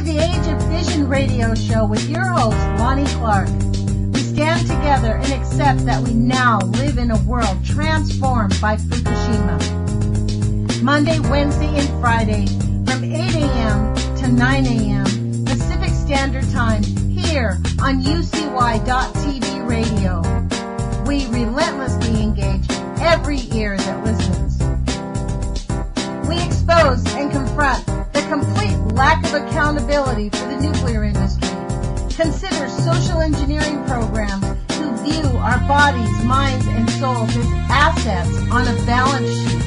the Age of Fission radio show with your host, Lonnie Clark. We stand together and accept that we now live in a world transformed by Fukushima. Monday, Wednesday, and Friday from 8 a.m. to 9 a.m. Pacific Standard Time here on UCY.TV radio. We relentlessly engage every ear that listens. We expose and confront the complete lack of accountability for the nuclear industry. Consider social engineering programs who view our bodies, minds, and souls as assets on a balance sheet.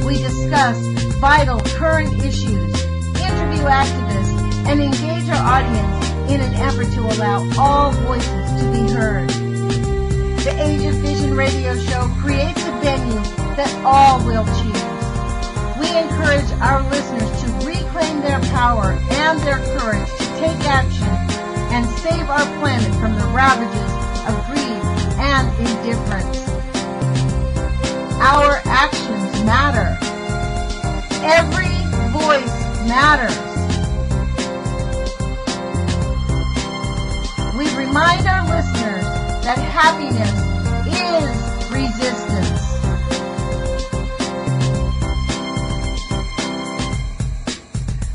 We discuss vital current issues, interview activists, and engage our audience in an effort to allow all voices to be heard. The Age of Fission radio show creates a venue that all will choose. We encourage our listeners to reclaim their power and their courage to take action and save our planet from the ravages of greed and indifference. Our actions matter. Every voice matters. We remind our listeners that happiness is resistance.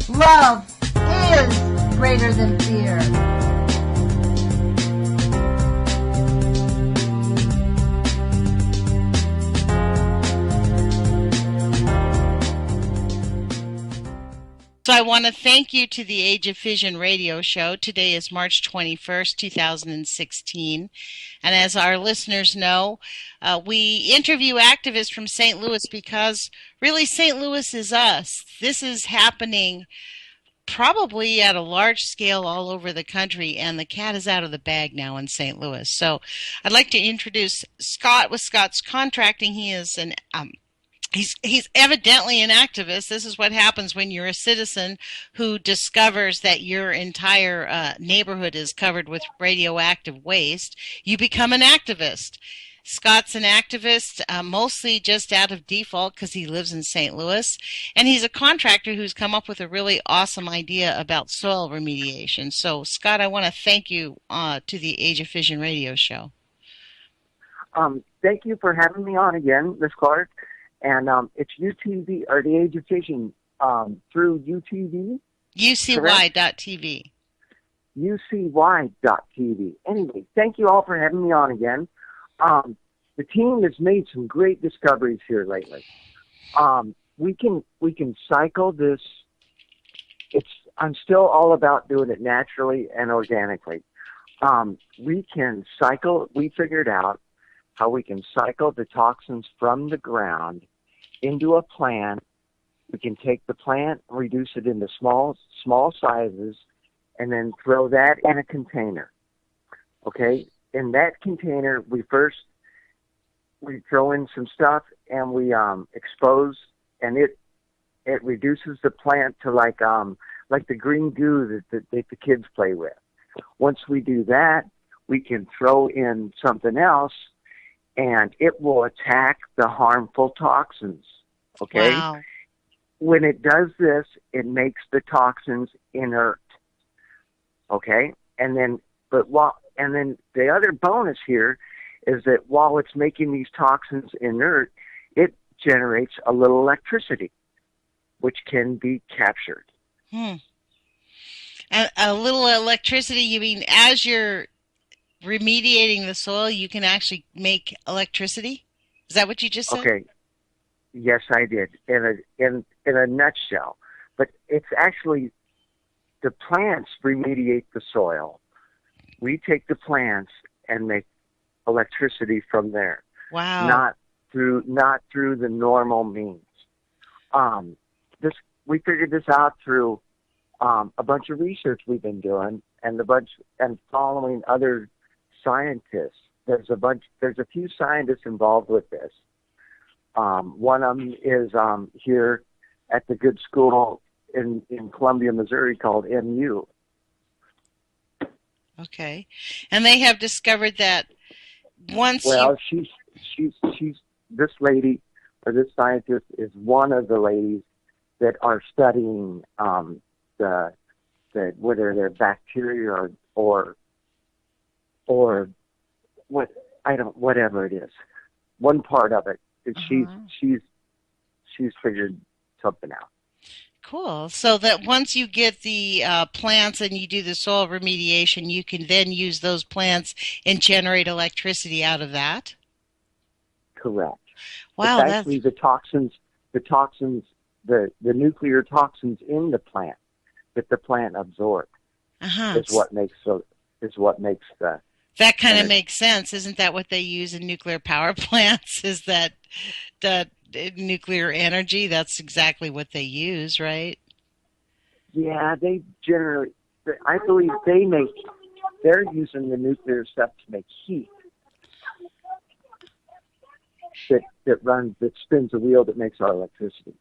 Love is greater than fear. So I want to thank you to the Age of Fission radio show. Today is March 21st, 2016. And as our listeners know, we interview activists from St. Louis because really St. Louis is us. This is happening probably at a large scale all over the country, and the cat is out of the bag now in St. Louis. So I'd like to introduce Scott with Scott's Contracting. He is an He's evidently an activist. This is what happens when you're a citizen who discovers that your entire neighborhood is covered with radioactive waste. You become an activist. Scott's an activist, mostly just out of default because he lives in St. Louis. And he's a contractor who's come up with a really awesome idea about soil remediation. So, Scott, I want to thank you to the Age of Fission radio show. Thank you for having me on again, Ms. Clark. And it's UTV, or the Age of Fission, through UTV? UCY.TV. UCY.TV. Anyway, thank you all for having me on again. The team has made some great discoveries here lately. We can cycle this. I'm still all about doing it naturally and organically. We figured out how we can cycle the toxins from the ground into a plant. We can take the plant, reduce it into small sizes, and then throw that in a container. Okay? In that container, we throw in some stuff and we expose, and it reduces the plant to like the green goo that the kids play with. Once we do that, we can throw in something else, and it will attack the harmful toxins, okay? Wow. When it does this, it makes the toxins inert, okay? And then the other bonus here is that while it's making these toxins inert, it generates a little electricity, which can be captured. A little electricity, you mean as you're remediating the soil, you can actually make electricity? Is that what you just said? Okay. Yes, I did. In a nutshell. But it's actually the plants remediate the soil. We take the plants and make electricity from there. Wow. Not through the normal means. We figured this out through a bunch of research we've been doing and following other scientists. There's a few scientists involved with this. One of them is here at the good school in Columbia, Missouri, called MU. Okay, and they have discovered that once. Well, she's this lady, or this scientist, is one of the ladies that are studying the said, whether they're bacteria or what, whatever it is. One part of it is she's figured something out. Cool. So that once you get the plants and you do the soil remediation, you can then use those plants and generate electricity out of that? Correct. Wow. It's actually the nuclear toxins in the plant that the plant absorbs is what makes the that kind of makes sense. Isn't that what they use in nuclear power plants? Is that nuclear energy? That's exactly what they use, right? Yeah, they generally, I believe they're using the nuclear stuff to make heat that spins a wheel that makes our electricity.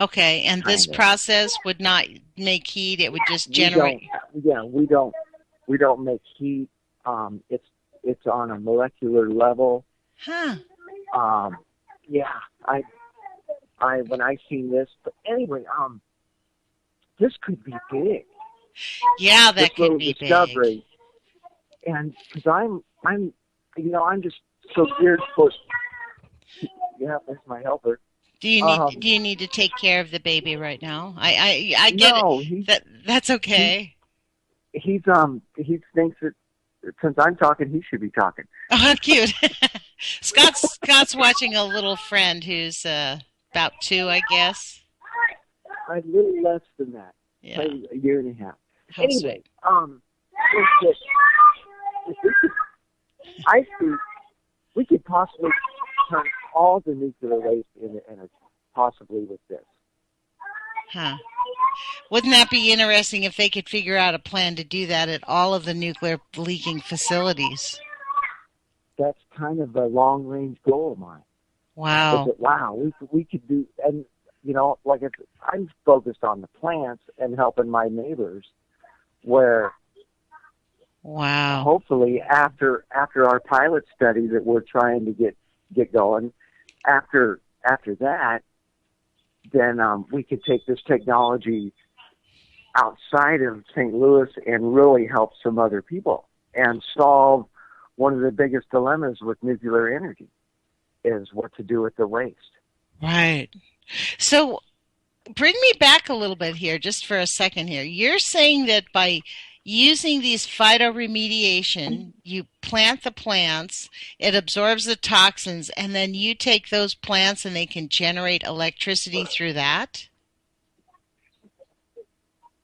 Okay, and this process would not make heat; it would just generate. We don't make heat. It's on a molecular level. Huh. Yeah. When I seen this, but anyway, this could be big. Yeah, that could be discovery. Big. And because I'm just so geared for. Yeah, that's my helper. Do you need to take care of the baby right now? I get it. That's okay. He thinks that since I'm talking, he should be talking. Oh, how cute! Scott's watching a little friend who's about 2, I guess. A little less than that. Yeah. Maybe a year and a half. How anyway, sweet. I think we could possibly turn all the nuclear waste into energy, possibly with this. Huh. Wouldn't that be interesting if they could figure out a plan to do that at all of the nuclear leaking facilities? That's kind of a long-range goal of mine. Wow. We could do, and like I'm focused on the plants and helping my neighbors, where hopefully after our pilot study that we're trying to get going, after that, then we could take this technology outside of St. Louis and really help some other people and solve one of the biggest dilemmas with nuclear energy is what to do with the waste. Right. So bring me back a little bit here, just for a second here. You're saying that by using these phytoremediation, you plant the plants, it absorbs the toxins, and then you take those plants and they can generate electricity through that?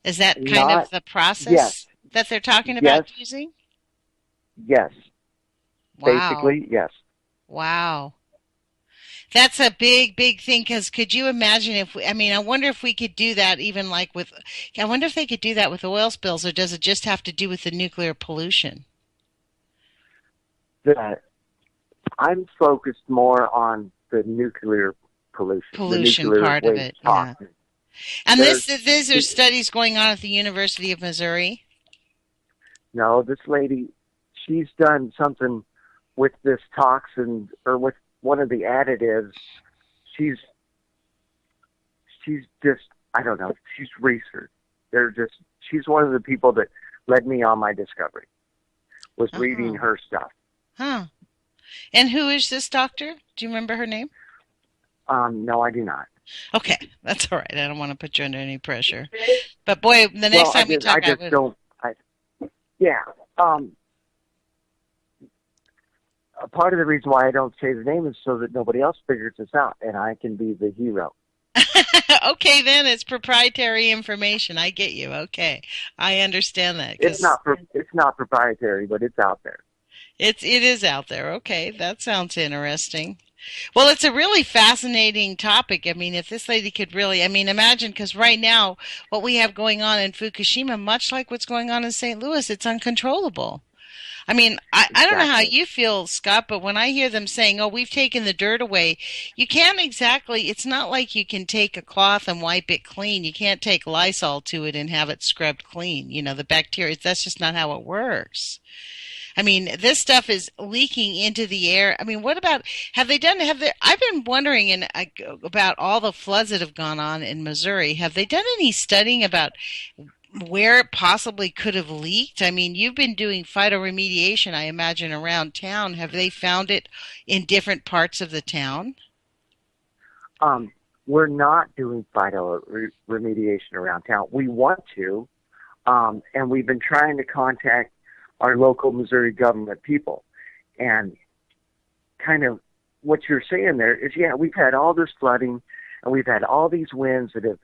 Is that kind of the process that they're talking about using? Yes. Wow. Basically, yes. Wow. That's a big, big thing, because could you imagine I wonder if we could do that even I wonder if they could do that with oil spills, or does it just have to do with the nuclear pollution? I'm focused more on the nuclear pollution. Pollution the nuclear part of it, toxins. yeah. And these are studies going on at the University of Missouri? No, this lady, she's done something with this toxin, or with one of the additives. She's just, I don't know, she's research. She's one of the people that led me on my discovery, was reading her stuff. Huh. And who is this doctor? Do you remember her name? No, I do not. Okay, that's all right. I don't want to put you under any pressure. But boy, the next time we talk, a part of the reason why I don't say the name is so that nobody else figures this out, and I can be the hero. Okay, then it's proprietary information. I get you. Okay, I understand that. It's not proprietary, but it's out there. It is out there. Okay, that sounds interesting. Well, it's a really fascinating topic. I mean, if this lady could really, imagine, because right now what we have going on in Fukushima, much like what's going on in St. Louis, it's uncontrollable. I don't know how you feel, Scott, but when I hear them saying, we've taken the dirt away, you can't exactly, it's not like you can take a cloth and wipe it clean. You can't take Lysol to it and have it scrubbed clean. The bacteria, that's just not how it works. This stuff is leaking into the air. What about, I've been wondering about all the floods that have gone on in Missouri. Have they done any studying about where it possibly could have leaked? I mean, you've been doing phytoremediation, I imagine, around town. Have they found it in different parts of the town? We're not doing remediation around town. We want to, and we've been trying to contact our local Missouri government people. And kind of what you're saying there is, yeah, we've had all this flooding, and we've had all these winds that have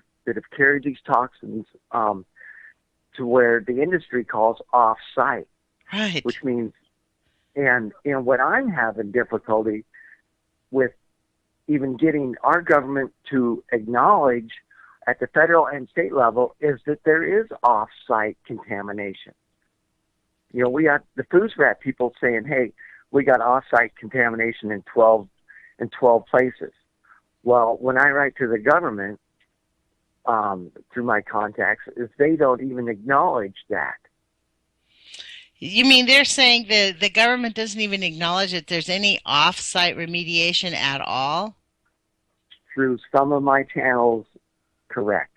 carried these toxins to where the industry calls off-site, Right. which means, and what I'm having difficulty with even getting our government to acknowledge at the federal and state level is that there is off-site contamination. You know, we got the food scrap people saying, hey, we got off-site contamination in 12 places. Well, when I write to the government through my contacts, is they don't even acknowledge that. You mean they're saying the government doesn't even acknowledge that there's any off-site remediation at all? Through some of my channels, correct.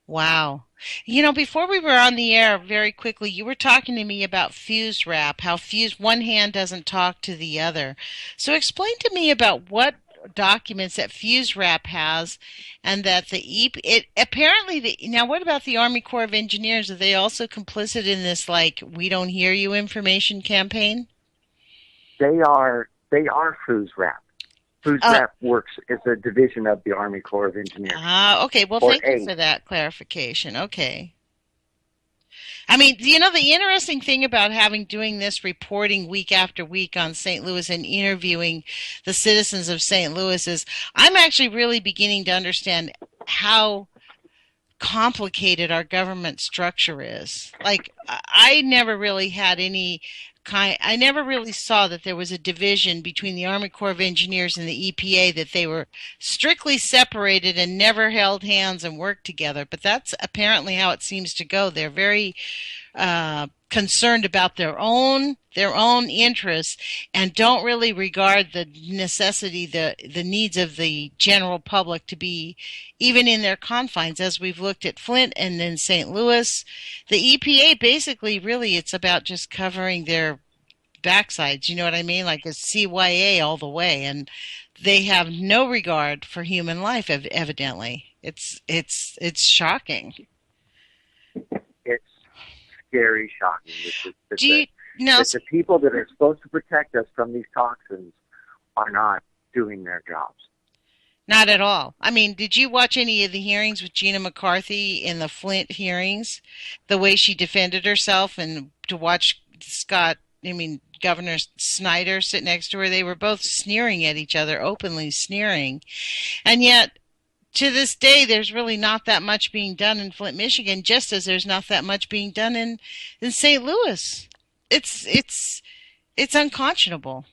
Wow. You know, before we were on the air, very quickly, you were talking to me about fuse wrap, how one hand doesn't talk to the other. So explain to me about what documents that fuse wrap has, and that now what about the Army Corps of Engineers? Are they also complicit in this, like, we don't hear you information campaign? They are Foos Wrap. Foos Wrap works as a division of the Army Corps of Engineers. Okay. Well, thank you for that clarification. Okay. I mean, you know, the interesting thing about doing this reporting week after week on St. Louis and interviewing the citizens of St. Louis is I'm actually really beginning to understand how complicated our government structure is. Like, I never really saw that there was a division between the Army Corps of Engineers and the EPA, that they were strictly separated and never held hands and worked together. But that's apparently how it seems to go. They're very concerned about their own interests, and don't really regard the necessity, the needs of the general public to be even in their confines. As we've looked at Flint and then St. Louis, the EPA basically, really, it's about just covering their backsides, you know what I mean? Like a CYA all the way, and they have no regard for human life. Evidently, it's shocking. It's scary, shocking. That the people that are supposed to protect us from these toxins are not doing their jobs. Not at all. I mean, did you watch any of the hearings with Gina McCarthy in the Flint hearings? The way she defended herself, and to watch Governor Snyder sit next to her, they were both sneering at each other, openly sneering. And yet, to this day, there's really not that much being done in Flint, Michigan, just as there's not that much being done in St. Louis. It's unconscionable.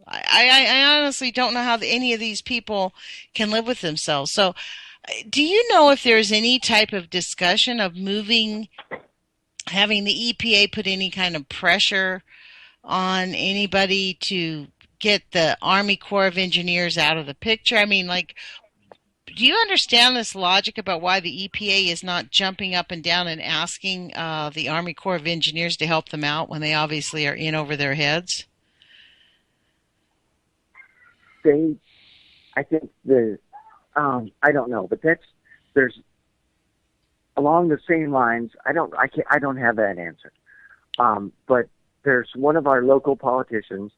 I honestly don't know how any of these people can live with themselves. So, do you know if there's any type of discussion of having the EPA put any kind of pressure on anybody to get the Army Corps of Engineers out of the picture? I mean, like, do you understand this logic about why the EPA is not jumping up and down and asking the Army Corps of Engineers to help them out when they obviously are in over their heads? I think I don't know, but there's along the same lines. I don't have that answer. But there's one of our local politicians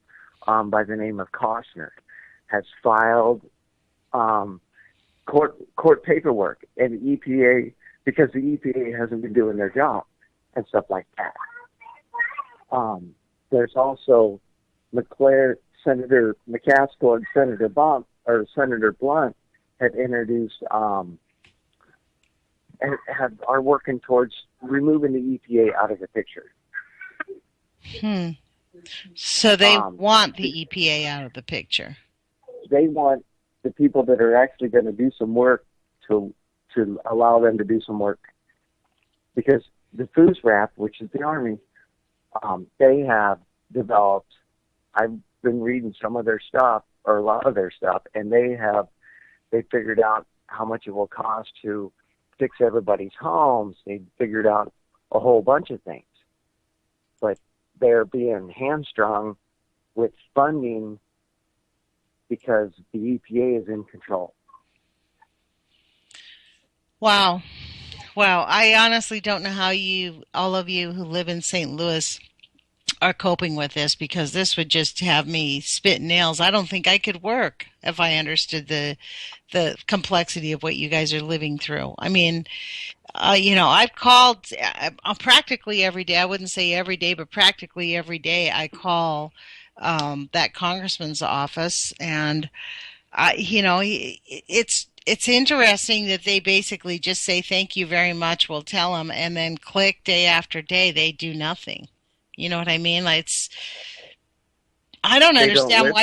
by the name of Costner has filed court paperwork and the EPA, because the EPA hasn't been doing their job and stuff like that. There's also Senator McCaskill and Senator Blunt have introduced and are working towards removing the EPA out of the picture. So they want the EPA out of the picture. They want the people that are actually going to do some work to allow them to do some work, because the Foos Wrap, which is the Army, they have developed. I've been reading some of their stuff, or a lot of their stuff, and they figured out how much it will cost to fix everybody's homes. They figured out a whole bunch of things. But they're being hamstrung with funding because the EPA is in control. Wow. Wow. I honestly don't know how all of you who live in St. Louis are coping with this, because this would just have me spit nails. I don't think I could work if I understood the complexity of what you guys are living through. I mean, I've called practically every day. I wouldn't say every day, but practically every day I call that congressman's office, and it's interesting that they basically just say thank you very much, we'll tell them, and then click day after day they do nothing. You know what I mean? I don't understand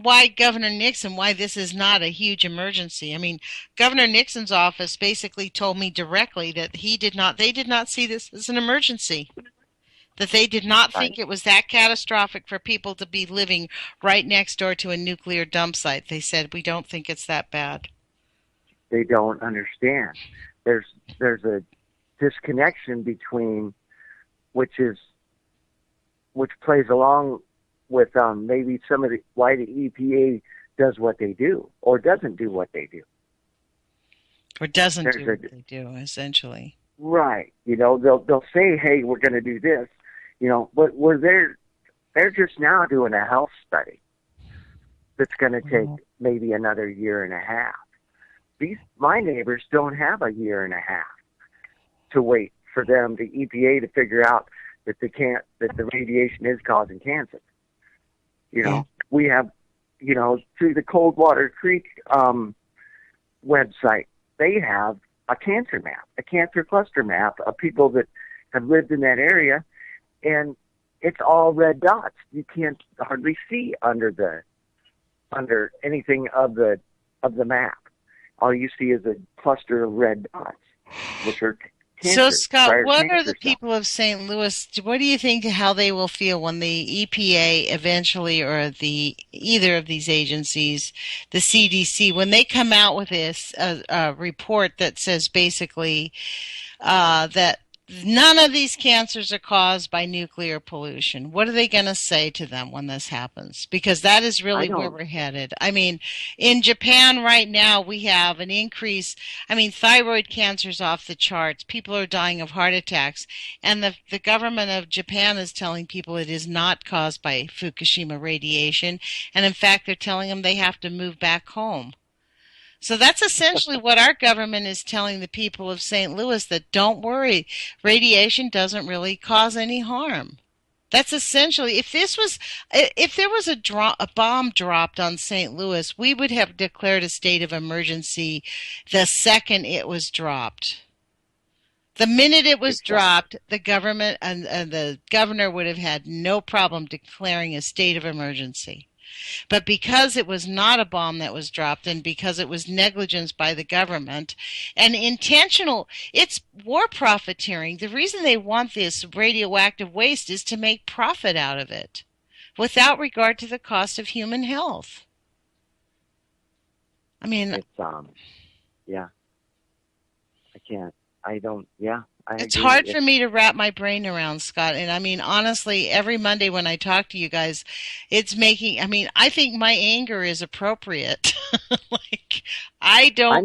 why Governor Nixon, why this is not a huge emergency. I mean, Governor Nixon's office basically told me directly that they did not see this as an emergency. That they did not think it was that catastrophic for people to be living right next door to a nuclear dump site. They said, we don't think it's that bad. They don't understand. There's a disconnection between, which plays along with maybe some of why the EPA does what they do or doesn't do what they do. Or doesn't do what they do, essentially. Right. They'll say, hey, we're going to do this, but they're just now doing a health study that's going to take maybe another year and a half. My neighbors don't have a year and a half to wait for the EPA to figure out that the radiation is causing cancer. We have, through the Coldwater Creek website, they have a cancer map, a cancer cluster map of people that have lived in that area, and it's all red dots. You can't hardly see under anything of the map. All you see is a cluster of red dots, which are cancer. So, Scott, what are the people of St. Louis, what do you think how they will feel when the EPA eventually, or either of these agencies, the CDC, when they come out with this report that says basically that none of these cancers are caused by nuclear pollution? What are they going to say to them when this happens? Because that is really where we're headed. I mean, in Japan right now, we have an increase. I mean, thyroid cancer's off the charts. People are dying of heart attacks. And the government of Japan is telling people it is not caused by Fukushima radiation. And in fact, they're telling them they have to move back home. So that's essentially what our government is telling the people of St. Louis, that don't worry, radiation doesn't really cause any harm. That's essentially, if there was a bomb dropped on St. Louis, we would have declared a state of emergency the second it was dropped. The minute it was dropped, the government and the governor would have had no problem declaring a state of emergency. But because it was not a bomb that was dropped, and because it was negligence by the government and intentional, it's war profiteering. The reason they want this radioactive waste is to make profit out of it without regard to the cost of human health. I mean, it's, yeah, it's hard for me to wrap my brain around, Scott. And I mean, honestly, every Monday when I talk to you guys, I think my anger is appropriate. I'm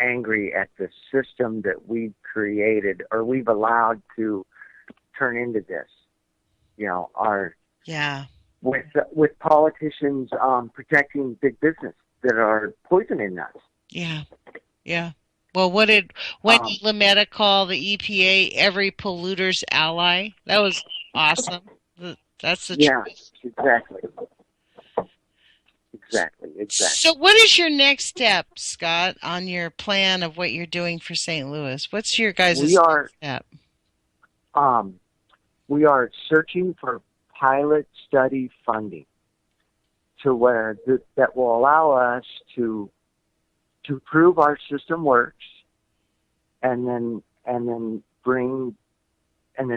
angry at the system that we've created, or we've allowed to turn into this. With politicians protecting big business that are poisoning us. Yeah. Well, when did Lametta call the EPA every polluter's ally? That was awesome. That's the truth. Exactly. So what is your next step, Scott, on your plan of what you're doing for St. Louis? What's your guys' next step? We are searching for pilot study funding to where that will allow us to prove our system works, and then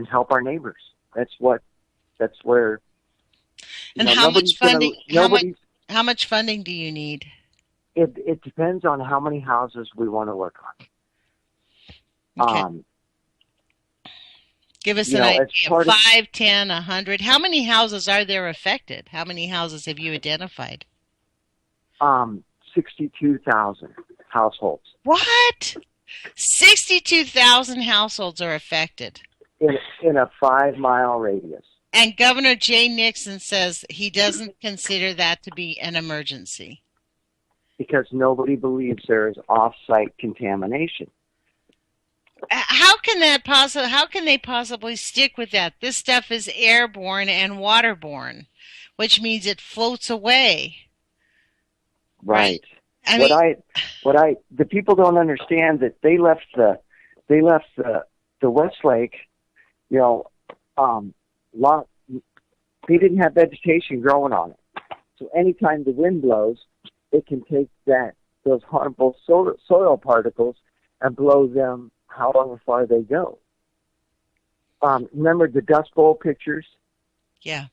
help our neighbors. That's where. And how much funding? How much funding do you need? It depends on how many houses we want to work Okay. on. Give us You an know, as idea. part of 5, 10, 100. How many houses are there affected? How many houses have you identified? 62,000 households What? 62,000 households are affected. in a 5-mile radius. And Governor Jay Nixon says he doesn't consider that to be an emergency. Because nobody believes there is off-site contamination. How can they possibly stick with that? This stuff is airborne and waterborne, which means it floats away. Right. I mean, The people don't understand that they left the Westlake, you know, they didn't have vegetation growing on it. So anytime the wind blows, it can take those harmful soil particles and blow them however far they go. Remember the Dust Bowl pictures? yeah.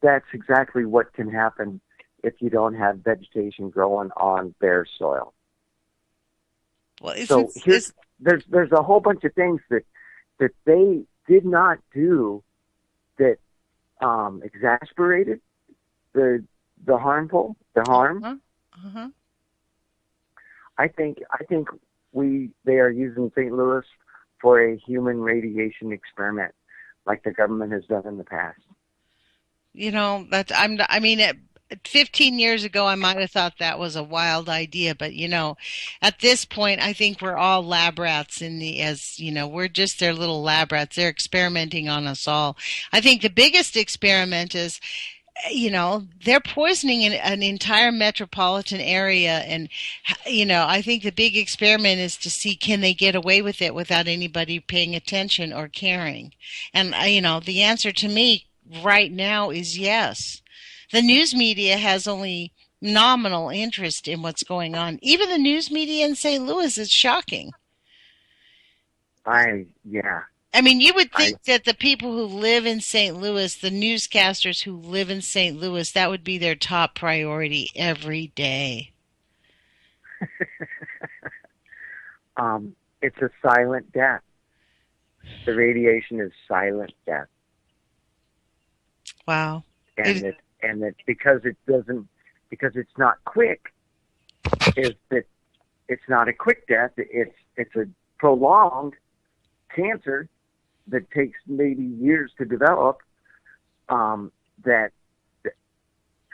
That's exactly what can happen if you don't have vegetation growing on bare soil. Well, there's a whole bunch of things that they did not do that exasperated the harm. Uh-huh. I think they are using St. Louis for a human radiation experiment, like the government has done in the past. You know, 15 years ago, I might have thought that was a wild idea, but you know, at this point, I think we're all lab rats we're just their little lab rats. They're experimenting on us all. I think the biggest experiment is, you know, they're poisoning an entire metropolitan area. And, you know, I think the big experiment is to see, can they get away with it without anybody paying attention or caring? And, you know, the answer to me right now is yes. The news media has only nominal interest in what's going on. Even the news media in St. Louis is shocking. I mean, you would think that the people who live in St. Louis, the newscasters who live in St. Louis, that would be their top priority every day. It's a silent death. The radiation is silent death. Wow. And that because it's not quick, is that it's not a quick death. It's a prolonged cancer that takes maybe years to develop. That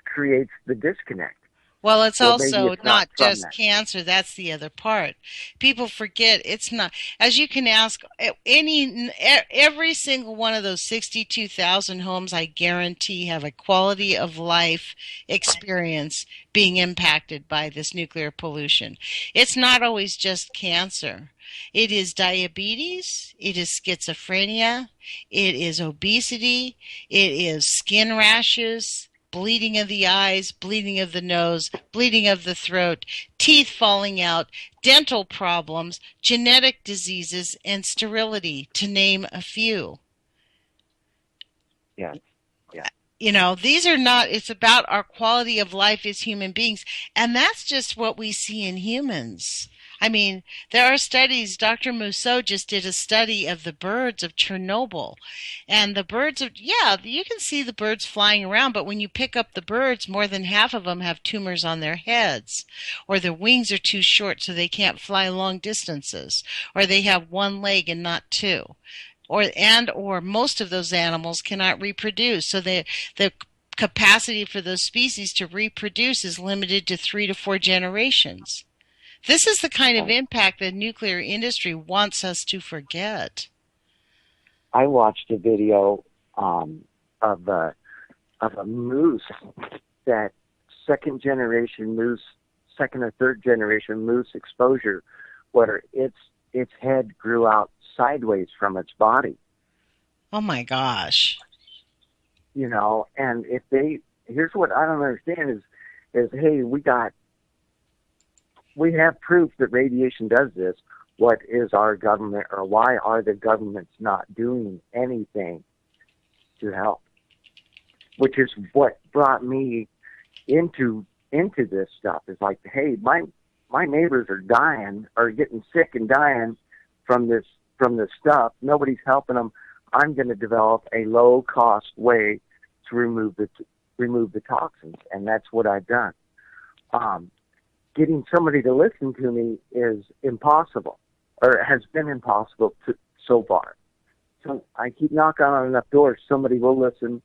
creates the disconnect. Well, it's also not just that. cancer. That's the other part. People forget it's not. As you can ask every single one of those 62,000 homes, I guarantee, have a quality of life experience being impacted by this nuclear pollution. It's not always just cancer. It is diabetes. It is schizophrenia. It is obesity. It is skin rashes, bleeding of the eyes, bleeding of the nose, bleeding of the throat, teeth falling out, dental problems, genetic diseases, and sterility, to name a few. Yeah. You know, these are not, it's about our quality of life as human beings. And that's just what we see in humans. I mean, there are studies. Dr. Mousseau just did a study of the birds of Chernobyl. And the birds you can see the birds flying around, but when you pick up the birds, more than half of them have tumors on their heads, or their wings are too short so they can't fly long distances, or they have one leg and not two. Or most of those animals cannot reproduce. So the capacity for those species to reproduce is limited to 3 to 4 generations. This is the kind of impact the nuclear industry wants us to forget. I watched a video of a moose, that second or third generation moose exposure, where its head grew out sideways from its body. Oh my gosh. You know, and here's what I don't understand is hey, we have proof that radiation does this. What is our government, or why are the governments not doing anything to help? Which is what brought me into this stuff. It's like, hey, my neighbors are dying or getting sick and dying from this stuff. Nobody's helping them. I'm going to develop a low cost way to remove the toxins, and that's what I've done. Getting somebody to listen to me is impossible, or has been impossible so far. So I keep knocking on enough doors, somebody will listen,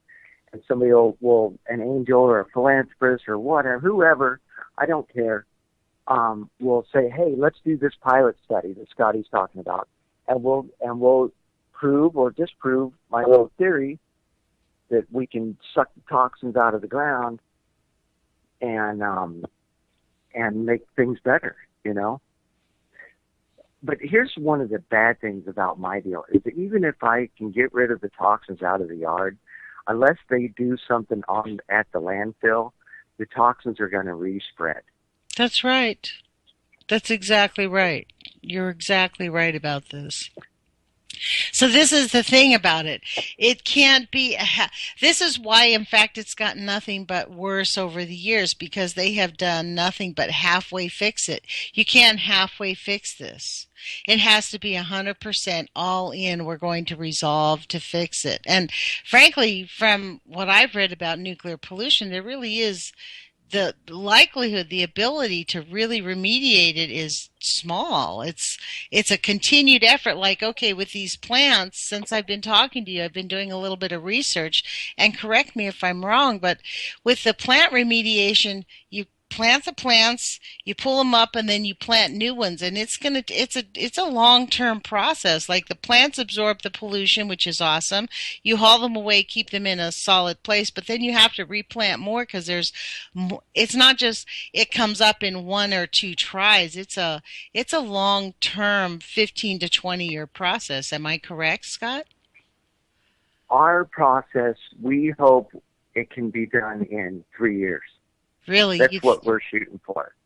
and somebody will an angel or a philanthropist or whatever, whoever, I don't care, will say, hey, let's do this pilot study that Scotty's talking about, and we'll prove or disprove my little theory that we can suck the toxins out of the ground and make things better, you know. But here's one of the bad things about my deal, is that even if I can get rid of the toxins out of the yard, unless they do something at the landfill, the toxins are going to respread. That's right. That's exactly right. You're exactly right about this. So this is the thing about it. It can't be, this is why, in fact, it's gotten nothing but worse over the years, because they have done nothing but halfway fix it. You can't halfway fix this. It has to be 100% all in. We're going to resolve to fix it. And frankly, from what I've read about nuclear pollution, there really is the likelihood, the ability to really remediate it is small. It's a continued effort. Like, okay, with these plants, since I've been talking to you, I've been doing a little bit of research, and correct me if I'm wrong, but with the plant remediation, you plant the plants, you pull them up, and then you plant new ones, and it's a long-term process. Like, the plants absorb the pollution, which is awesome. You haul them away, keep them in a solid place, but then you have to replant more, because it's not just it comes up in 1 or 2 tries. It's a long-term 15 to 20-year process. Am I correct, Scott? Our process, we hope it can be done in 3 years. Really? That's what we're shooting for.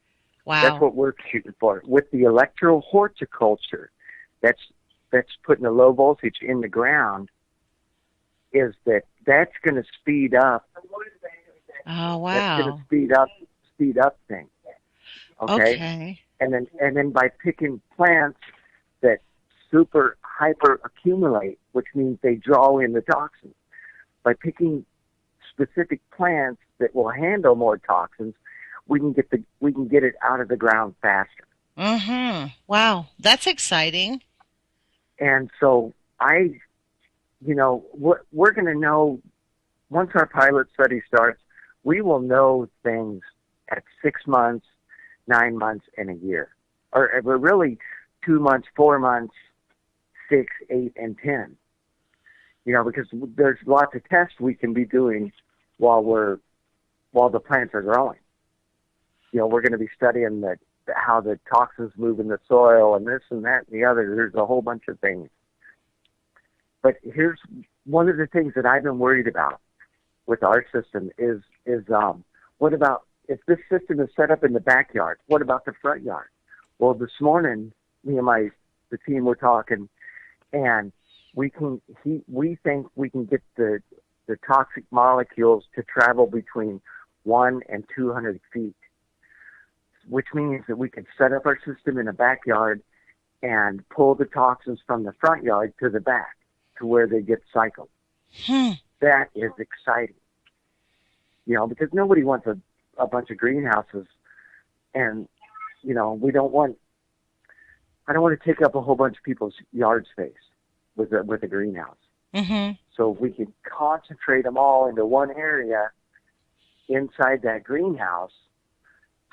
Wow. That's what we're shooting for. With the electrohorticulture, that's putting a low voltage in the ground, that's going to speed up. Oh, wow. That's going to speed up things. Okay. And then by picking plants that super hyper accumulate, which means they draw in the toxins, by picking specific plants that will handle more toxins, we can get it out of the ground faster. Mm-hmm. Wow, that's exciting. And so we're going to know once our pilot study starts. We will know things at 6 months, 9 months, and a year, or really 2 months, 4 months, 6, 8, and 10. You know, because there's lots of tests we can be doing while the plants are growing. You know, we're going to be studying how the toxins move in the soil and this and that and the other. There's a whole bunch of things. But here's one of the things that I've been worried about with our system is what about if this system is set up in the backyard? What about the front yard? Well, this morning, me and the team were talking, and we think we can get the toxic molecules to travel between 1 and 200 feet, which means that we can set up our system in a backyard and pull the toxins from the front yard to the back to where they get cycled. That is exciting. You know, because nobody wants a bunch of greenhouses, and, you know, I don't want to take up a whole bunch of people's yard space with a greenhouse. Mm-hmm. So if we can concentrate them all into one area inside that greenhouse,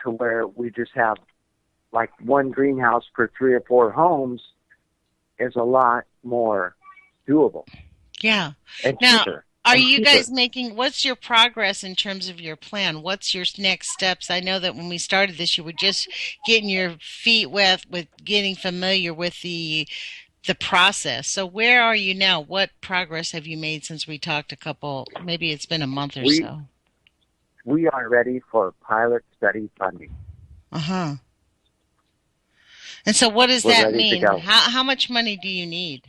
to where we just have like one greenhouse per 3 or 4 homes, is a lot more doable. Yeah. And now, cheaper. Are you guys what's your progress in terms of your plan? What's your next steps? I know that when we started this, you were just getting your feet wet with getting familiar with the process. So where are you now? What progress have you made since we talked maybe it's been a month or so? We are ready for pilot study funding. Uh-huh. And so what does that mean? How much money do you need?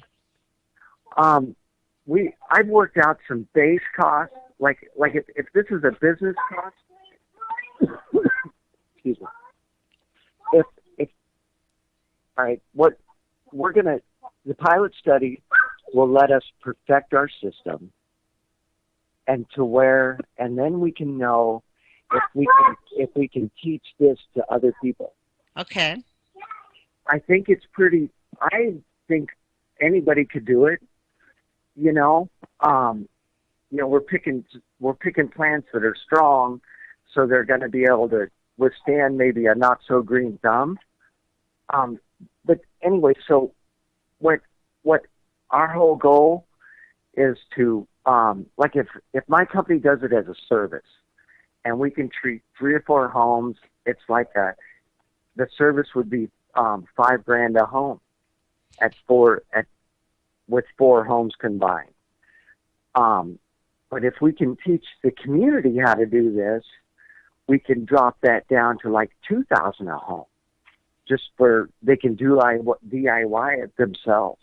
I've worked out some base costs. Like if this is a business cost, excuse me. If all right, what the pilot study will let us perfect our system, and then we can know if we can teach this to other people. Okay. I think anybody could do it. We're picking plants that are strong, so they're going to be able to withstand maybe a not so green thumb. But anyway, so what our whole goal is to like if my company does it as a service, and we can treat 3 or 4 homes, it's like the service would be $5,000 a home with 4 homes combined. But if we can teach the community how to do this, we can drop that down to like $2,000 a home, just for they can DIY it themselves.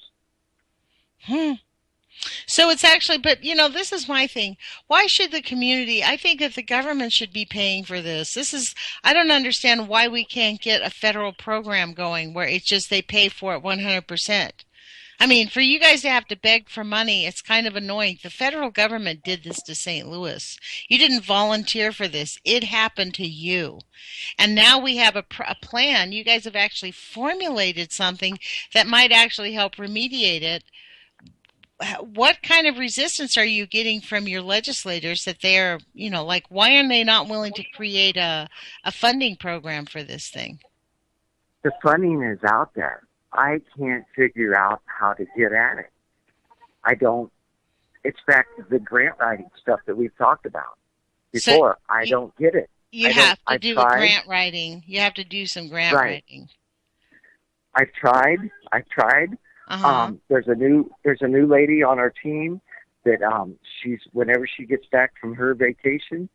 So it's actually, but this is my thing. Why should the community? I think that the government should be paying for this. I don't understand why we can't get a federal program going where it's just they pay for it 100%. I mean, for you guys to have to beg for money, it's kind of annoying. The federal government did this to St. Louis. You didn't volunteer for this. It happened to you. And now we have a plan. You guys have actually formulated something that might actually help remediate it. What kind of resistance are you getting from your legislators that they're, why are they not willing to create a funding program for this thing? The funding is out there. I can't figure out how to get at it. I don't. It's back to the grant writing stuff that we've talked about before. I don't get it. You have to do grant writing. You have to do some grant writing. I've tried. Uh-huh. There's a new lady on our team that whenever she gets back from her vacation,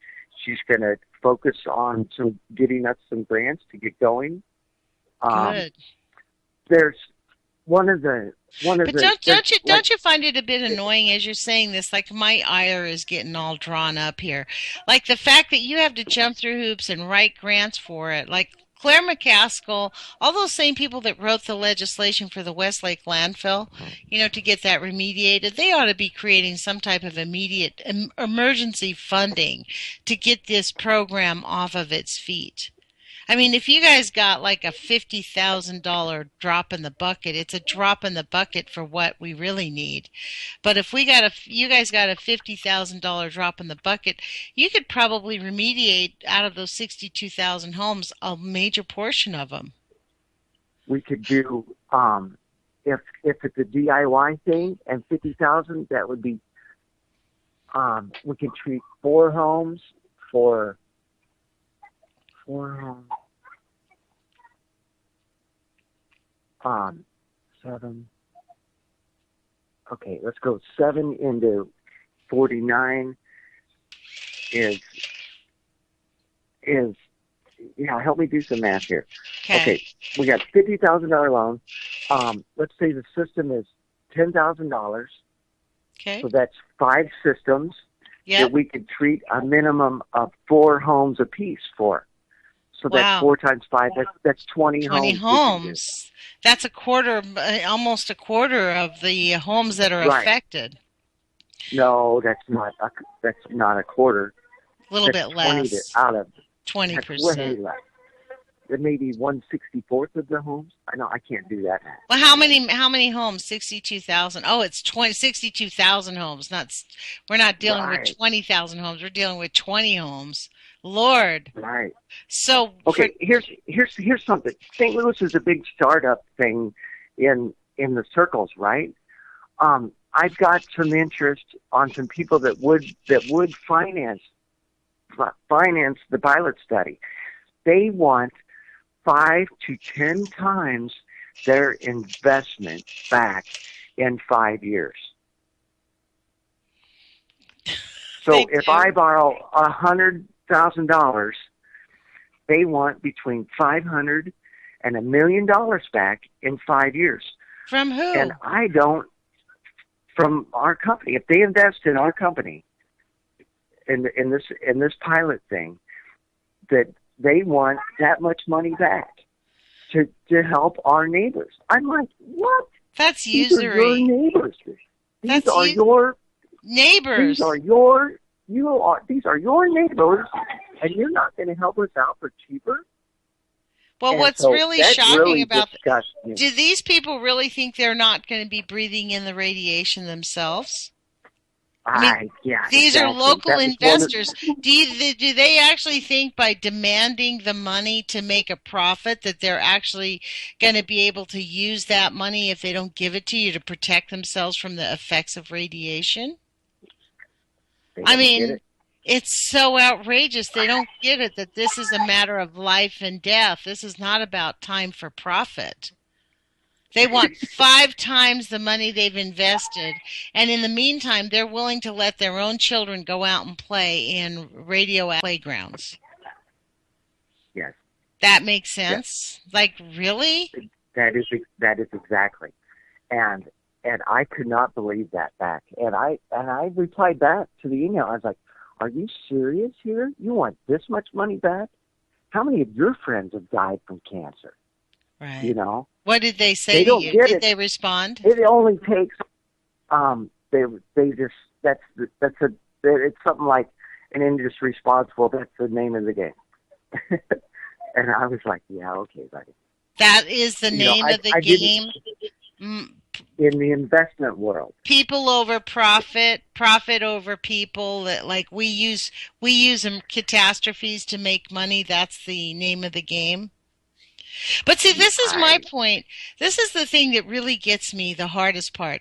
she's going to focus on getting us some grants to get going. Good. There's one of the. Don't you find it a bit annoying as you're saying this? Like my ire is getting all drawn up here. Like the fact that you have to jump through hoops and write grants for it. Like Claire McCaskill, all those same people that wrote the legislation for the Westlake landfill, to get that remediated, they ought to be creating some type of immediate emergency funding to get this program off of its feet. I mean, if you guys got like a $50,000 drop in the bucket, it's a drop in the bucket for what we really need. But if you guys got a $50,000 drop in the bucket, you could probably remediate out of those 62,000 homes a major portion of them. We could do if it's a DIY thing and 50,000, that would be we can treat 4 homes for. 7. Okay, let's go. 7 into 49 is help me do some math here. Okay, we got $50,000 loan. Let's say the system is $10,000. Okay. So that's 5 systems that we could treat a minimum of 4 homes apiece for. So that's 4 times 5. That's 20 homes. 20 homes. That's almost a quarter of the homes that are affected. No, that's not a quarter. A little bit less. Out of 20%. Way less. Maybe 1/64 of the homes. I know I can't do that. Well, how many homes? 62,000. Oh, it's 62,000 homes. We're not dealing with 20,000 homes. We're dealing with 20 homes. Lord. Right. So okay, here's something. St. Louis is a big startup thing in the circles, right? I've got some interest on some people that would finance the pilot study. They want 5 to 10 times their investment back in 5 years. So if I borrow $100,000, they want between $500,000 and $1 million back in 5 years. From who? And I don't. From our company. If they invest in our company in this pilot thing, that they want that much money back to help our neighbors. I'm like, what? That's These are your usury. neighbors. These That's are your neighbors. these are your neighbors, and you're not going to help us out for cheaper. Well, And what's so really that shocking really about disgusts me. do these people really think they're not going to be breathing in the radiation themselves? I mean, Yeah, these are exactly. local That was one of- investors. Do they actually think by demanding the money to make a profit that they're actually going to be able to use that money if they don't give it to you to protect themselves from the effects of radiation? they I don't get mean, it. it's so outrageous. They don't get it that this is a matter of life and death. This is not about time for profit. They want 5 times the money they've invested, and in the meantime, they're willing to let their own children go out and play in radio playgrounds. Yes. That makes Yes. sense? Like, really? That is exactly. And I could not believe that back. And I replied back to the email. I was like, "Are you serious here? You want this much money back? How many of your friends have died from cancer?" Right. You know? What did they say They to don't you? get Did it. they respond? It only takes they just it's something like an industry responsible. That's the name of the game. And I was like, "Yeah, okay, buddy." That is the name of the game. In the investment world, People over profit, profit over people. That like we use catastrophes to make money. That's the name of the game. But see, this is my point. This is the thing that really gets me, the hardest part.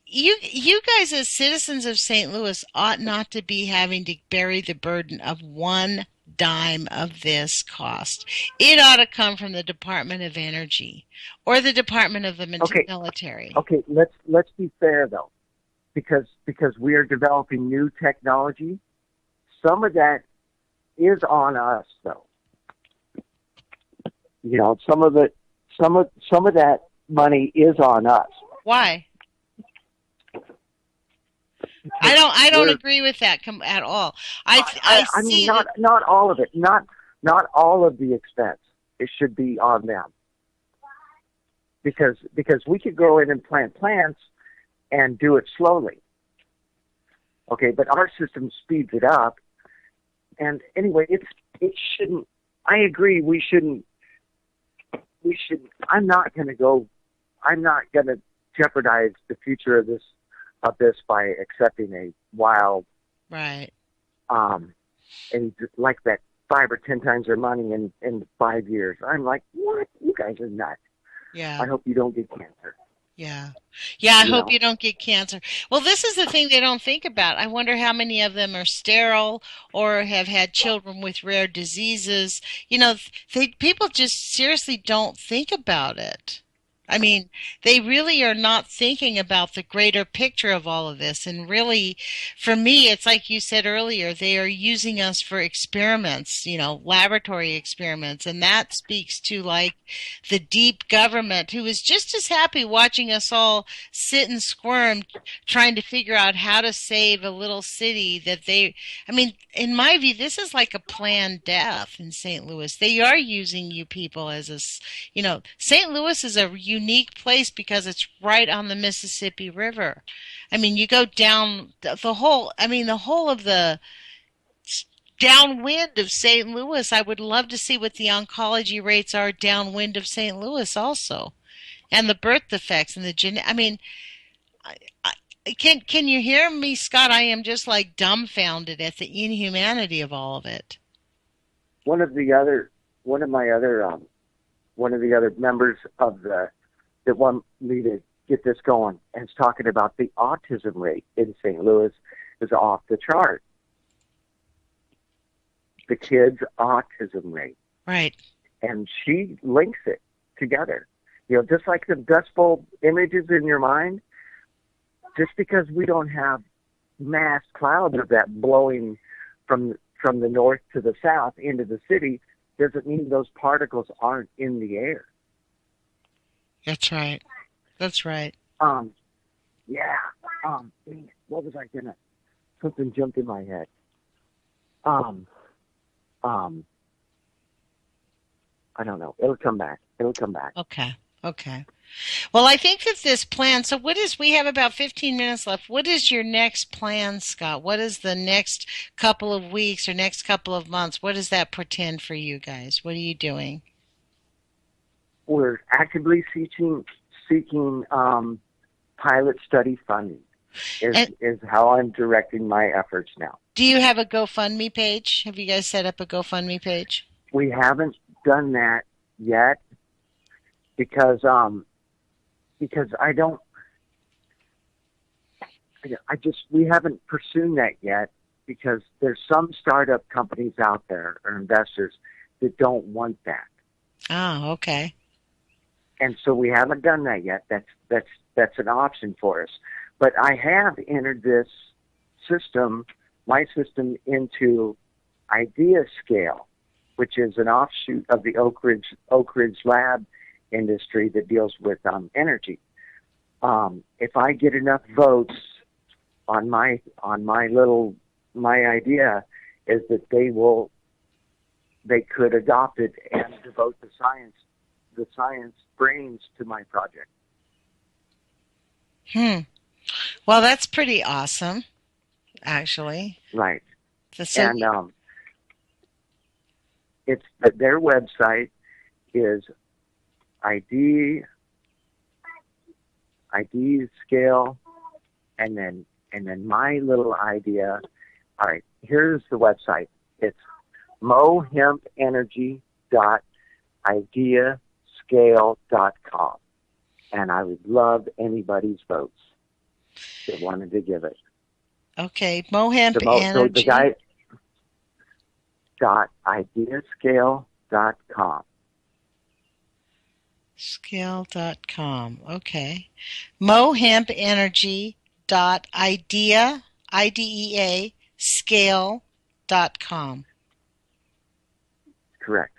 You guys as citizens of St. Louis ought not to be having to bear the burden of one dime of this cost. It ought to come from the Department of Energy or the Department of the Military. Okay, let's be fair though, because we are developing new technology. Some of that is on us though. You know, some of that money is on us. Why? I don't agree with that at all. I mean, not all of it. Not all of the expense. It should be on them. Because we could go in and plant plants and do it slowly. Okay, but our system speeds it up. And anyway, it shouldn't. I agree. We shouldn't. I'm not going to jeopardize the future of this by accepting a wild, right, and like that 5 or 10 times their money in 5 years. I'm like, what? You guys are nuts. Yeah. I hope you don't get cancer. Yeah. I hope you don't get cancer. Well, this is the thing they don't think about. I wonder how many of them are sterile or have had children with rare diseases. You know, people just seriously don't think about it. I mean, they really are not thinking about the greater picture of all of this. And really, for me, it's like you said earlier, they are using us for experiments, laboratory experiments. And that speaks to like the deep government who is just as happy watching us all sit and squirm trying to figure out how to save a little city in my view, this is like a planned death in St. Louis. They are using you people as St. Louis is a unique place because it's right on the Mississippi River. I mean, you go down the whole of the downwind of St. Louis. I would love to see what the oncology rates are downwind of St. Louis also. And the birth defects and can you hear me, Scott? I am just like dumbfounded at the inhumanity of all of it. One of the other members of that want me to get this going and is talking about the autism rate in St. Louis is off the chart. The kids' autism rate. Right. And she links it together. Just like the Dust Bowl images in your mind, just because we don't have mass clouds of that blowing from the north to the south into the city doesn't mean those particles aren't in the air. That's right. That's right. Yeah. What was I gonna? Something jumped in my head. I don't know. It'll come back. It'll come back. Okay. Okay. Well, I think that this plan, so we have about 15 minutes left. What is your next plan, Scott? What is the next couple of weeks or next couple of months? What does that portend for you guys? What are you doing? We're actively seeking pilot study funding is how I'm directing my efforts now. Do you have a GoFundMe page? Have you guys set up a GoFundMe page? We haven't done that yet because we haven't pursued that yet because there's some startup companies out there or investors that don't want that. Oh, okay. And so we haven't done that yet. That's an option for us. But I have entered this system, my system, into Idea Scale, which is an offshoot of the Oak Ridge Lab industry that deals with energy. If I get enough votes on my idea is that they could adopt it and devote the science brains to my project. Well, that's pretty awesome, actually. Right. So, and it's their website is ID Scale, and then my little idea. All right, here's the website. It's mohempenergy.ideascale.com, and I would love anybody's votes that wanted to give it. Okay, Mohemp Energy. So the guy .ideascale.com. Scale.com. Okay. mohempenergy.idea scale.com. Correct.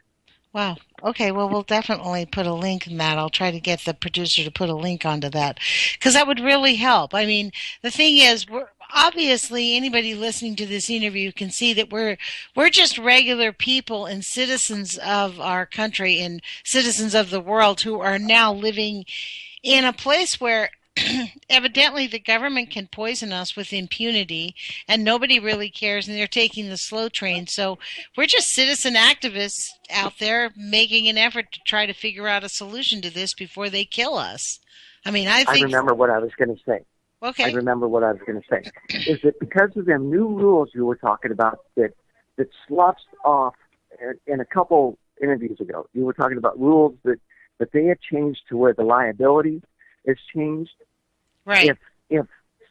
Wow. Okay, well, we'll definitely put a link in that. I'll try to get the producer to put a link onto that because that would really help. I mean, the thing is, obviously anybody listening to this interview can see that we're just regular people and citizens of our country and citizens of the world who are now living in a place where evidently the government can poison us with impunity and nobody really cares, and they're taking the slow train. So we're just citizen activists out there making an effort to try to figure out a solution to this before they kill us. I mean, I remember what I was going to say. Okay. I remember what I was going to say. Is that because of them new rules you were talking about that slouched off in a couple interviews ago, you were talking about rules that they had changed to where the liability is changed. Right. If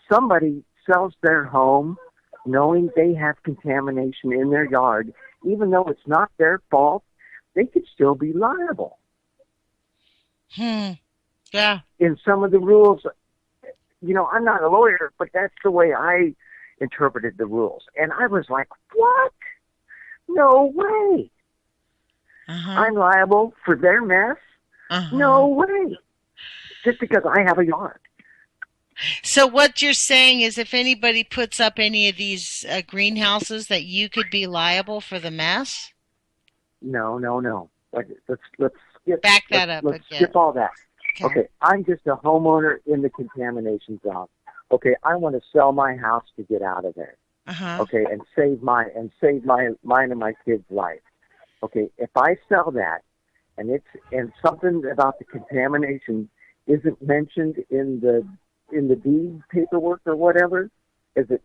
somebody sells their home knowing they have contamination in their yard, even though it's not their fault, they could still be liable. Yeah. In some of the rules, I'm not a lawyer, but that's the way I interpreted the rules. And I was like, what? No way. I'm liable for their mess? No way. Just because I have a yard. So what you're saying is if anybody puts up any of these greenhouses that you could be liable for the mess? No. Let's skip all that. Okay, I'm just a homeowner in the contamination zone. Okay, I want to sell my house to get out of there. Okay, and save mine and my kids' life. Okay, if I sell that and something about the contamination isn't mentioned in the deed paperwork or whatever, is that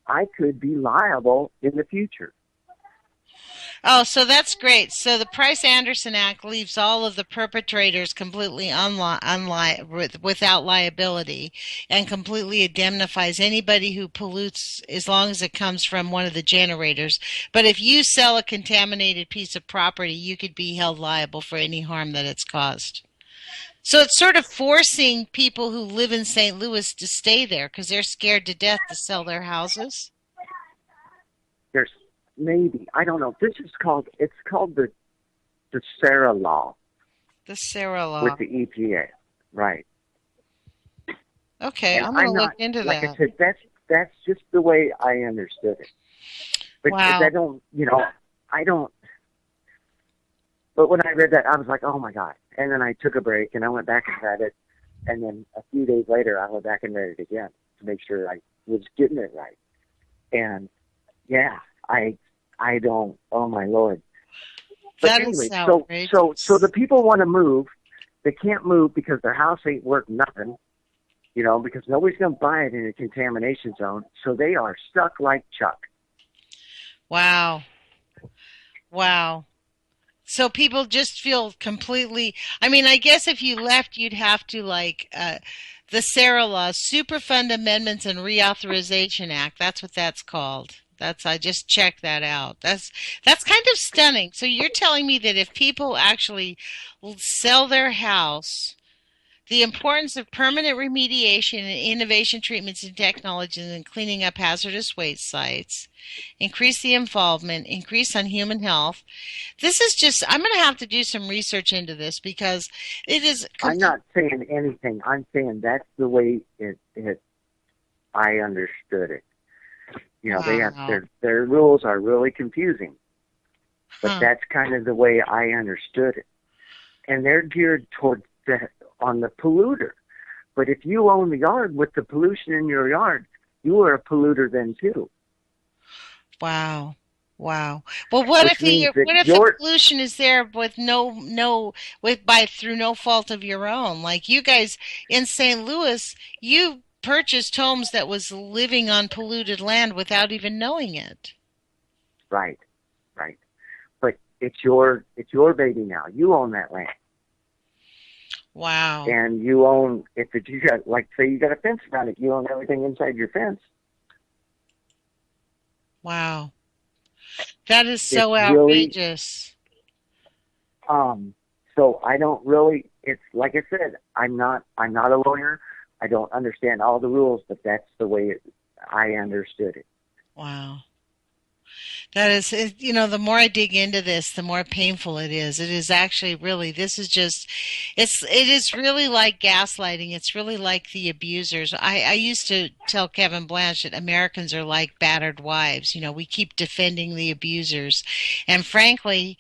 I could be liable in the future. Oh, so that's great. So the Price-Anderson Act leaves all of the perpetrators completely without liability and completely indemnifies anybody who pollutes as long as it comes from one of the generators. But if you sell a contaminated piece of property, you could be held liable for any harm that it's caused. So it's sort of forcing people who live in St. Louis to stay there because they're scared to death to sell their houses. There's maybe, I don't know. It's called the SARA law. The SARA law. With the EPA, right. Okay, I'm going to look into like that. Like I said, that's just the way I understood it. But wow. I don't, But when I read that, I was like, oh my God. And then I took a break and I went back and read it. And then a few days later, I went back and read it again to make sure I was getting it right. And yeah, I don't, oh my Lord. But That anyway, is outrageous. so the people want to move. They can't move because their house ain't worth nothing, you know, because nobody's going to buy it in a contamination zone. So they are stuck like Chuck. Wow. Wow. So people just feel completely, I mean, I guess if you left, you'd have to the SARA laws, Superfund Amendments and Reauthorization Act. That's what that's called. I just checked that out. That's kind of stunning. So you're telling me that if people actually sell their house, the importance of permanent remediation and innovation treatments and technologies and cleaning up hazardous waste sites, increase the involvement, increase on human health. This is just, I'm going to have to do some research into this because it is. I'm not saying anything. I'm saying that's the way I understood it. You know, they have their rules are really confusing, but that's kind of the way I understood it. And they're geared toward on the polluter. But if you own the yard with the pollution in your yard, you are a polluter then too. Wow. Wow. Well, what if the pollution is there with through no fault of your own? Like you guys in St. Louis, you purchased homes that was living on polluted land without even knowing it. Right. But it's your baby now. You own that land. Wow. And you own, if you got, like, say you got a fence around it, you own everything inside your fence. Wow. That is so outrageous. Really, so I don't really, it's like I said, I'm not a lawyer. I don't understand all the rules, but that's the way I understood it. Wow. That is, you know, the more I dig into this, the more painful it is. It is actually really, it is really like gaslighting. It's really like the abusers. I used to tell Kevin Blanche that Americans are like battered wives. You know, we keep defending the abusers. And frankly,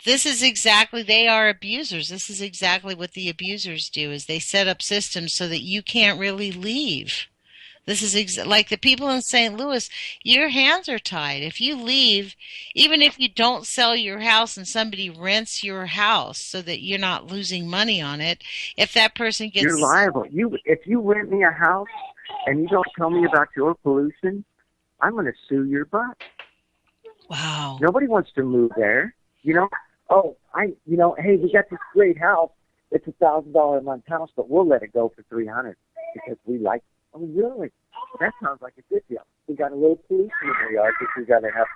they are abusers. This is exactly what the abusers do, is they set up systems so that you can't really leave. This is like the people in St. Louis, your hands are tied. If you leave, even if you don't sell your house and somebody rents your house so that you're not losing money on it, if that person gets... You're liable. If you rent me a house and you don't tell me about your pollution, I'm going to sue your butt. Wow. Nobody wants to move there. You know, hey, we got this great house. It's $1,000 a month house, but we'll let it go for $300 because we like it. Oh, really? That sounds like a good deal. We got a little pollution in our yard that you're gonna have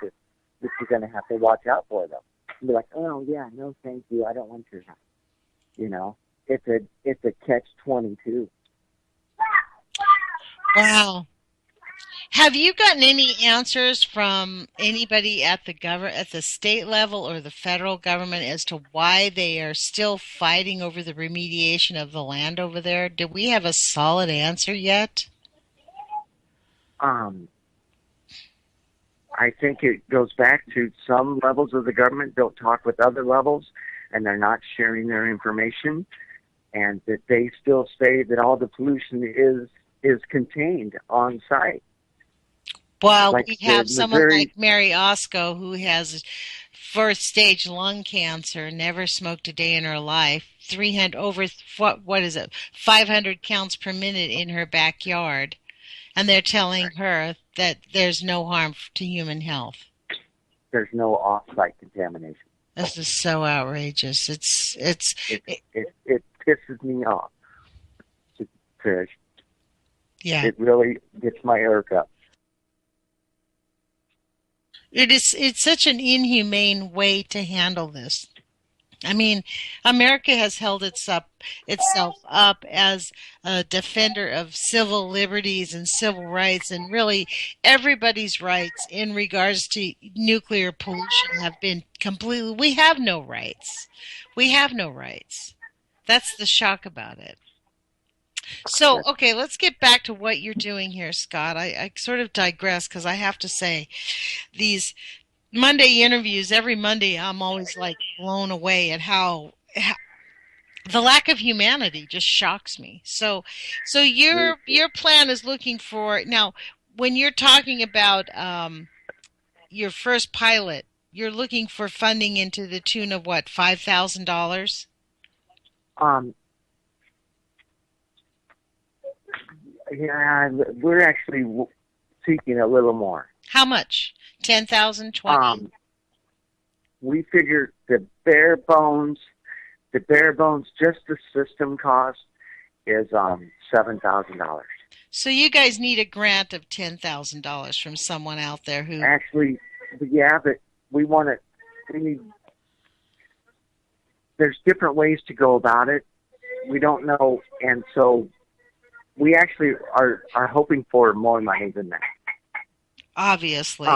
to watch out for, though. And be like, oh yeah, no, thank you, I don't want your house. You know, it's a catch-22. Wow. Have you gotten any answers from anybody at the state level or the federal government as to why they are still fighting over the remediation of the land over there? Do we have a solid answer yet? I think it goes back to some levels of the government don't talk with other levels, and they're not sharing their information, and that they still say that all the pollution is contained on site. Well, we have someone like Mary Osco who has first stage lung cancer, never smoked a day in her life, 500 counts per minute in her backyard, and they're telling her that there's no harm to human health. There's no off-site contamination. This is so outrageous. It pisses me off. Yeah. It really gets my irk up. It's such an inhumane way to handle this. I mean, America has held itself up as a defender of civil liberties and civil rights, and really everybody's rights in regards to nuclear pollution have been completely, we have no rights. We have no rights. That's the shock about it. So, okay, let's get back to what you're doing here, Scott. I sort of digress because I have to say, these Monday interviews, every Monday, I'm always like blown away at how the lack of humanity just shocks me. So your plan is looking for now. When you're talking about your first pilot, you're looking for funding into the tune of what, $5,000? Um, yeah, we're actually seeking a little more. How much? 10,000, 20? We figured the bare bones, just the system cost is $7,000. So you guys need a grant of $10,000 from someone out there who Actually, yeah, but we want to. We need. There's different ways to go about it. We don't know, and so we actually are hoping for more money than that. obviously.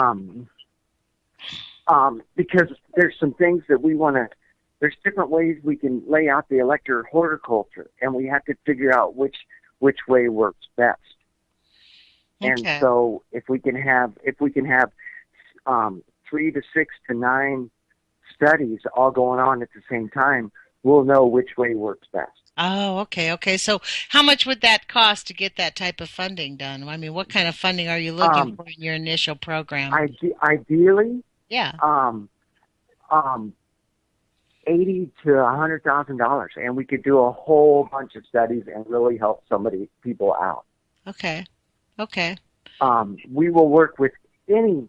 Because there's some things that we want to. There's different ways we can lay out the electro horticulture, and we have to figure out which way works best. Okay. And so, if we can have 3 to 6 to 9 studies all going on at the same time, we'll know which way works best. Oh, okay. So how much would that cost to get that type of funding done? I mean, what kind of funding are you looking for in your initial program? Ideally, Yeah. $80,000 to $100,000, and we could do a whole bunch of studies and really help people out. Okay. We will work with any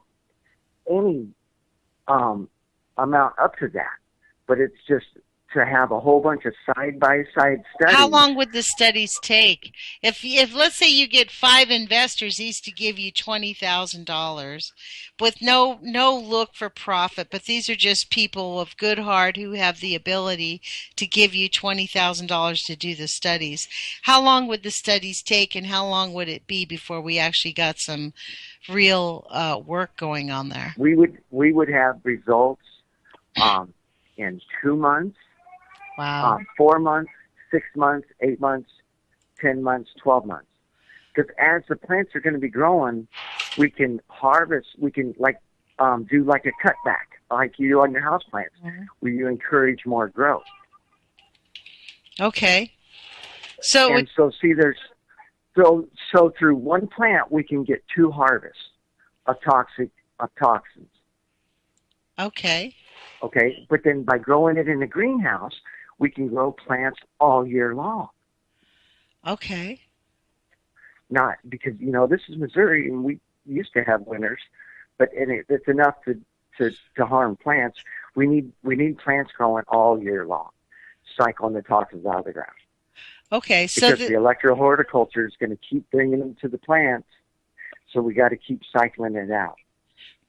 amount up to that, but it's just to have a whole bunch of side-by-side studies. How long would the studies take? If let's say you get 5 investors each to give you $20,000 with no look for profit, but these are just people of good heart who have the ability to give you $20,000 to do the studies. How long would the studies take, and how long would it be before we actually got some real work going on there? We would have results in 2 months. Wow. 4 months, 6 months, 8 months, 10 months, 12 months. Because as the plants are going to be growing, we can harvest, we can do like a cutback, like you do on your house plants, where you encourage more growth. Okay. So through one plant, we can get 2 harvests of toxins. Okay. Okay, but then by growing it in a greenhouse, we can grow plants all year long. Okay. Not because this is Missouri, and we used to have winters, but it's enough to harm plants. We need plants growing all year long, cycling the toxins out of the ground. Okay, so because the electro horticulture is going to keep bringing them to the plants, so we got to keep cycling it out.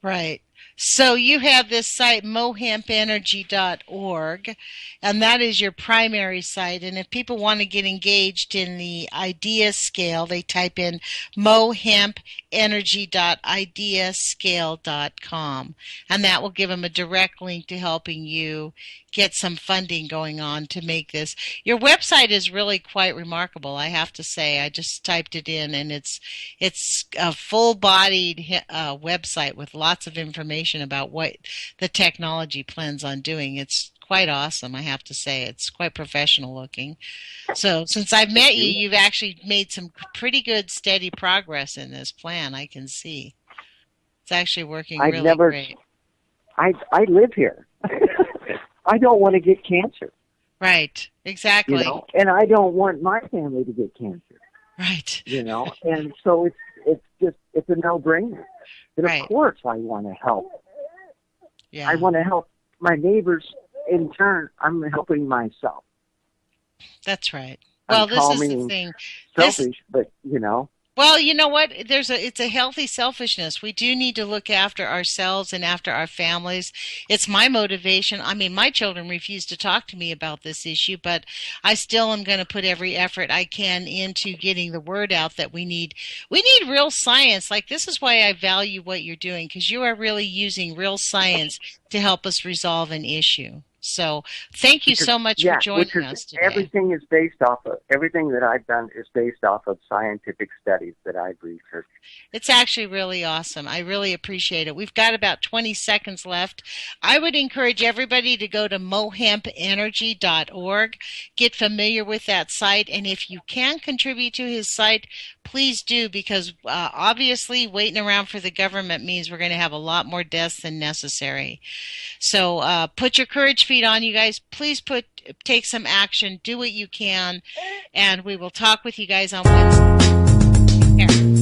Right. So you have this site, mohempenergy.org, and that is your primary site. And if people want to get engaged in the idea scale, they type in mohempenergy.ideascale.com, and that will give them a direct link to helping you get some funding going on to make this. Your website is really quite remarkable, I have to say. I just typed it in, and it's a full-bodied website with lots of information about what the technology plans on doing. It's quite awesome, I have to say. It's quite professional looking. So since I've met you, you've actually made some pretty good, steady progress in this plan, I can see. It's actually working great. I live here. I don't want to get cancer. Right, exactly. And I don't want my family to get cancer. Right. And so it's a no-brainer. But right. Of course I want to help. Yeah. I want to help my neighbors. In turn, I'm helping myself. That's right. Well, this is the thing. Selfish, but Well, you know what? It's a healthy selfishness. We do need to look after ourselves and after our families. It's my motivation. I mean, my children refuse to talk to me about this issue, but I still am going to put every effort I can into getting the word out that we need real science. Like, this is why I value what you're doing, because you are really using real science to help us resolve an issue. So thank you so much for joining us today. Everything that I've done is based off of scientific studies that I've researched. It's actually really awesome. I really appreciate it. We've got about 20 seconds left. I would encourage everybody to go to mohempenergy.org, get familiar with that site, and if you can contribute to his site, please do, because obviously waiting around for the government means we're going to have a lot more deaths than necessary. So put your courage feet on, you guys. Please take some action, do what you can, and we will talk with you guys on Wednesday. Take care.